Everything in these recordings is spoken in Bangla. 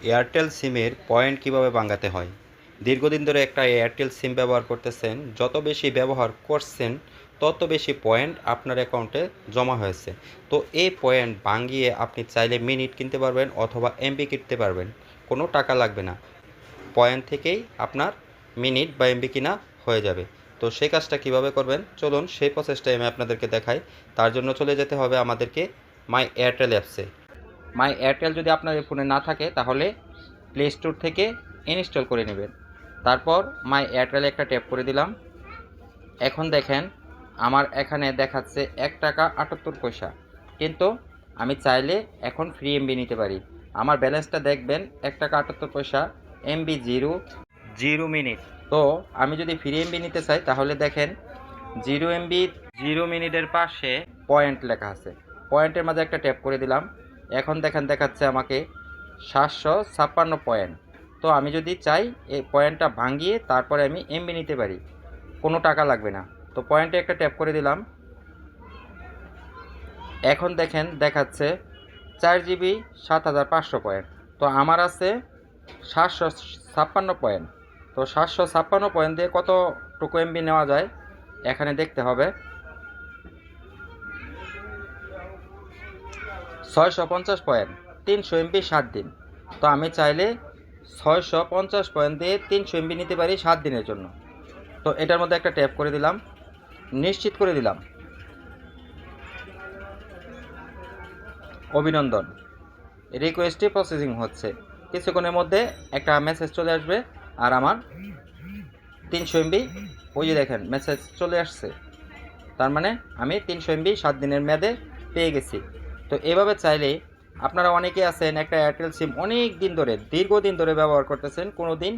এয়ারটেল সিমের পয়েন্ট কিভাবে ভাঙাতে হয়। দীর্ঘদিন ধরে একটা এয়ারটেল সিম ব্যবহার করতেছেন, যত বেশি ব্যবহার করছেন তত বেশি পয়েন্ট আপনার অ্যাকাউন্টে জমা হয়েছে। তো এই পয়েন্ট ভাঙিয়ে আপনি চাইলে মিনিট কিনতে পারবেন অথবা এমবি কিনতে পারবেন, কোনো টাকা লাগবে না। পয়েন্ট থেকেই আপনার মিনিট বা এমবি কিনা হয়ে যাবে। তো সেই কাজটা কিভাবে করবেন, চলুন সেই প্রসেসটাই আমি আপনাদেরকে দেখাই। তার জন্য চলে যেতে হবে আমাদেরকে মাই এয়ারটেল অ্যাপসে। মাই এয়ারটেল যদি আপনার ফোনে না থাকে তাহলে প্লে স্টোর থেকে ইনস্টল করে নেবেন। তারপর মাই এয়ারটেলে একটা ট্যাপ করে দিলাম। এখন দেখেন আমার এখানে দেখাচ্ছে 1 টাকা 78 পয়সা, কিন্তু আমি চাইলে এখন ফ্রি এমবি নিতে পারি। আমার ব্যালেন্সটা দেখবেন 1 টাকা 78 পয়সা, এমবি জিরো, 0 মিনিট। তো আমি যদি ফ্রি এমবি নিতে চাই তাহলে দেখেন 0 এমবি 0 মিনিটের পাশে পয়েন্ট লেখা আছে, পয়েন্টের মাঝে একটা ট্যাপ করে দিলাম। এখন দেখেন দেখাচ্ছে আমাকে 756 পয়েন্ট। তো আমি যদি চাই এই পয়েন্টটা ভাঙিয়ে তারপরে আমি এমবি নিতে পারি, কোনো টাকা লাগবে না। তো পয়েন্টে একটা ট্যাপ করে দিলাম। এখন দেখেন দেখাচ্ছে 4 জিবি 7500 পয়েন্ট। তো আমার আছে 756 পয়েন্ট। তো 756 পয়েন্ট দিয়ে কতটুকু এমবি নেওয়া যায় এখানে দেখতে হবে। 650 পয়েন্ট, 300 এমবি 7 দিন। তো আমি চাইলে 650 পয়েন্ট দিয়ে 300 এমবি নিতে পারি 7 দিনের জন্য। তো এটার মধ্যে একটা ট্যাপ করে দিলাম, নিশ্চিত করে দিলাম। অভিনন্দন, রিকোয়েস্টটি প্রসেসিং হচ্ছে। কিছুক্ষণের মধ্যে একটা মেসেজ চলে আসবে আর আমার 300 এমবি, ওই যে দেখেন মেসেজ চলে আসছে। তার মানে আমি 300 এমবি 7 দিনের মেয়াদে পেয়ে গেছি। তো এভাবে চাইলে আপনারা অনেকেই আছেন একটা এয়ারটেল সিম অনেক দিন ধরে, দীর্ঘদিন ধরে ব্যবহার করতেছেন, কোনো দিন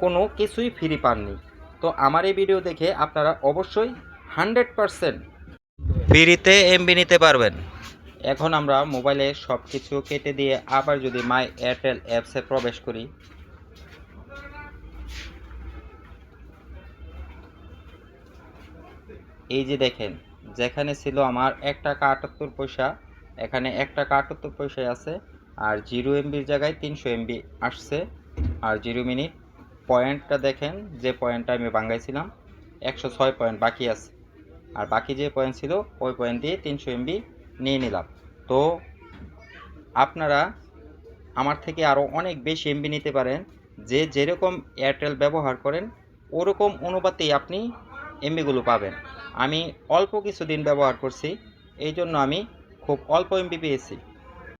কোনো কিছুই ফ্রি পাননি। তো আমার এই ভিডিও দেখে আপনারা অবশ্যই 100% ফ্রিতে এমবি নিতে পারবেন। এখন আমরা মোবাইলে সব কিছু কেটে দিয়ে আবার যদি মাই এয়ারটেল অ্যাপসে প্রবেশ করি, এই যে দেখেন যেখানে ছিল আমার 1 টাকা 78 পয়সা, এখানে 1 টাকা 78 পয়সায় আছে। আর 0 এমবির জায়গায় 300 এমবি আসছে। আর 0 মিনিট পয়েন্টটা দেখেন, যে পয়েন্টটা আমি ভাঙাইছিলাম 106 পয়েন্ট বাকি আছে। আর বাকি যে পয়েন্ট ছিল ওই পয়েন্ট দিয়ে 300 এমবি নিয়ে নিলাম। তো আপনারা আমার থেকে আরও অনেক বেশি এমবি নিতে পারেন। যে যেরকম এয়ারটেল ব্যবহার করেন ওরকম অনুপাতেই আপনি এমবিগুলো পাবেন। আমি অল্প কিছুদিন ব্যবহার করছি, এই জন্য আমি খুব অল্প এমবি পেয়েছি।